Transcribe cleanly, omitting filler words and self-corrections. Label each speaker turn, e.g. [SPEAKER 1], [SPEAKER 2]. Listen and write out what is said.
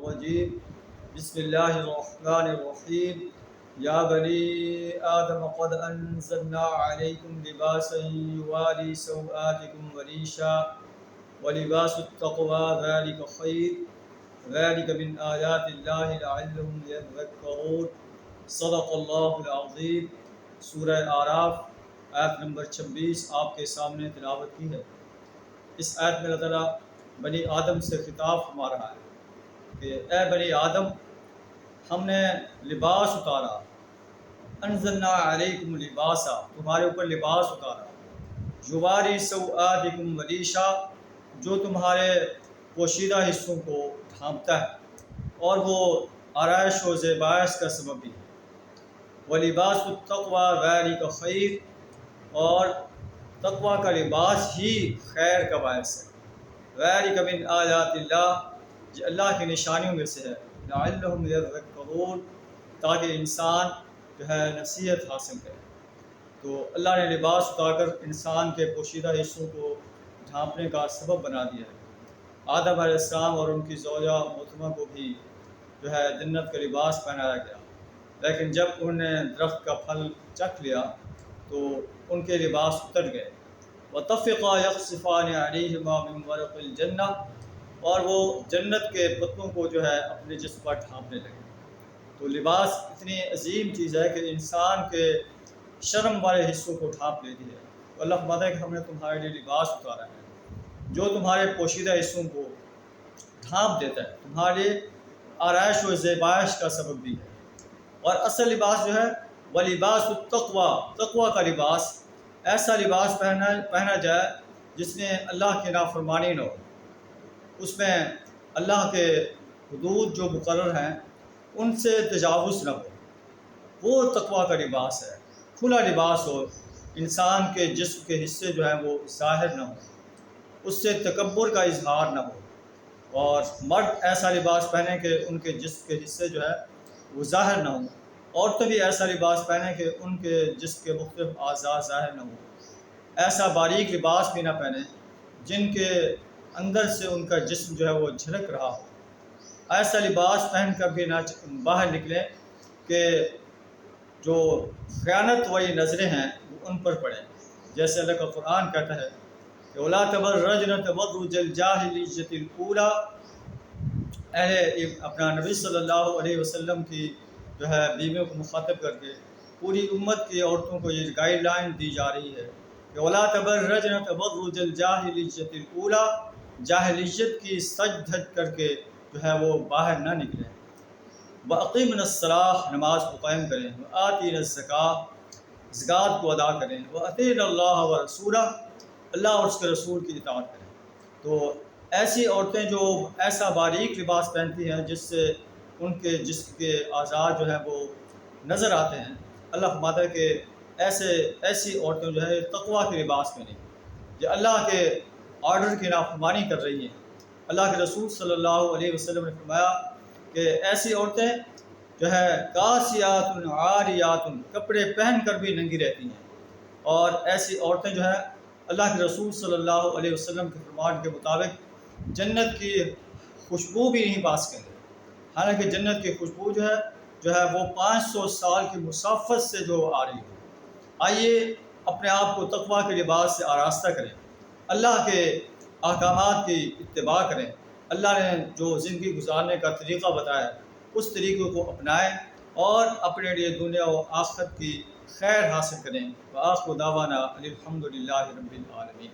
[SPEAKER 1] الرجیم بسم اللہ الرحمن الرحیم یا بنی آدم قد انزلنا علیکم لباسا یواری سوآتکم وریشا ولباس التقوی ذلک خیر ذلک من آیات اللہ لعلہم یذکرون صدق اللہ العظیم۔ سورہ اعراف آیت نمبر 26 آپ کے سامنے تلاوت کی ہے۔ اس آیت میں اللہ تعالیٰ بنی آدم سے خطاب فرما رہا ہے کہ اے بنی آدم، ہم نے لباس اتارا، انزلنا علیکم لباسا، تمہارے اوپر لباس اتارا، یواری سوآتکم وریشا، جو تمہارے پوشیدہ حصوں کو ڈھانپتا ہے اور وہ آرائش و زیبائش کا سبب بھی ہے، ولباس التقوی ذلک خیر، اور تقوی کا لباس ہی خیر کا باعث ہے، ذلک من آیات اللہ، یہ اللہ کی نشانیوں میں سے ہے، لعلہم یذکرون، تاکہ انسان جو ہے نصیحت حاصل کرے۔ تو اللہ نے لباس اتار کر انسان کے پوشیدہ حصوں کو ڈھانپنے کا سبب بنا دیا ہے۔ آدم علیہ السلام اور ان کی زوجہ محترمہ کو بھی جو ہے جنت کا لباس پہنایا گیا، لیکن جب انہوں نے درخت کا پھل چکھ لیا تو ان کے لباس اتر گئے۔ وَطَفِقَا يَخْصِفَانِ عَلَيْهِمَا مِنْ وَرَقِ الْجَنَّةِ، اور وہ جنت کے پتوں کو جو ہے اپنے جسم پر ڈھانپنے لگے۔ تو لباس اتنی عظیم چیز ہے کہ انسان کے شرم والے حصوں کو ڈھانپ لیتی ہے۔ تو اللہ فرماتا ہے کہ ہم نے تمہارے لیے لباس اتارا ہے جو تمہارے پوشیدہ حصوں کو ڈھانپ دیتا ہے، تمہارے لیے آرائش و زیبائش کا سبب بھی ہے۔ اور اصل لباس جو ہے وَلِبَاسُ التَّقْوَىٰ، تقویٰ کا لباس، ایسا لباس پہنا جائے جس میں اللہ کی نافرمانی نہ ہو، اس میں اللہ کے حدود جو مقرر ہیں ان سے تجاوز نہ ہو، وہ تقویٰ کا لباس ہے۔ کھلا لباس ہو، انسان کے جسم کے حصے جو ہیں وہ ظاہر نہ ہوں، اس سے تکبر کا اظہار نہ ہو، اور مرد ایسا لباس پہنے کہ ان کے جسم کے حصے جو ہے وہ ظاہر نہ ہوں، عورتیں بھی ایسا لباس پہنیں کہ ان کے جسم کے مختلف اعضاء ظاہر نہ ہوں، ایسا باریک لباس بھی نہ پہنیں جن کے اندر سے ان کا جسم جو ہے وہ جھلک رہا ہو، ایسا لباس پہن کر بھی نہ باہر نکلیں کہ جو خیانت والی نظریں ہیں وہ ان پر پڑیں، جیسے اللہ کا قرآن کہتا ہے کہ وَلَا تَبَرَّجْنَ تَبَرُّجَ الْجَاهِلِيَّةِ الْأُولَىٰ، اپنا نبی صلی اللہ علیہ وسلم کی جو ہے بیویوں کو مخاطب کر کے پوری امت کی عورتوں کو یہ گائیڈ لائن دی جا رہی ہے کہ وَلَا تَبَرَّجْنَ تَبَرُّجَ الْجَاهِلِيَّةِ الْأُولَىٰ، جاہلیت کی سج دھج کر کے جو ہے وہ باہر نہ نکلیں، وَأَقِمْنَ الصَّلَاةَ، نماز کو قائم کریں، وَآتِينَ الزَّكَاةَ، زکوٰۃ کو ادا کریں، وَأَطِیعْنَ اللَّهَ وَرَسُولَهُ، اللہ اور اس کے رسول کی اطاعت کریں۔ تو ایسی عورتیں جو ایسا باریک لباس پہنتی ہیں جس سے ان کے جسم کے اعضاء جو ہیں وہ نظر آتے ہیں، اللہ فرماتا ہے کہ ایسی عورتیں جو ہے تقویٰ کے لباس میں نہیں، جو اللہ کے آرڈر کی نافرمانی کر رہی ہیں۔ اللہ کے رسول صلی اللہ علیہ وسلم نے فرمایا کہ ایسی عورتیں جو ہے کاسیات عاریات، کپڑے پہن کر بھی ننگی رہتی ہیں، اور ایسی عورتیں جو ہے اللہ کے رسول صلی اللہ علیہ وسلم کے فرمان کے مطابق جنت کی خوشبو بھی نہیں پا سکیں گے، حالانکہ جنت کی خوشبو جو ہے وہ 500 سال کی مسافت سے جو آ رہی ہے۔ آئیے اپنے آپ کو تقویٰ کے لباس سے آراستہ کریں، اللہ کے احکامات کی اتباع کریں، اللہ نے جو زندگی گزارنے کا طریقہ بتایا اس طریقے کو اپنائیں اور اپنے لیے دنیا و آخرت کی خیر حاصل کریں۔ وآخر دعوانا الحمد للہ رب العالمین۔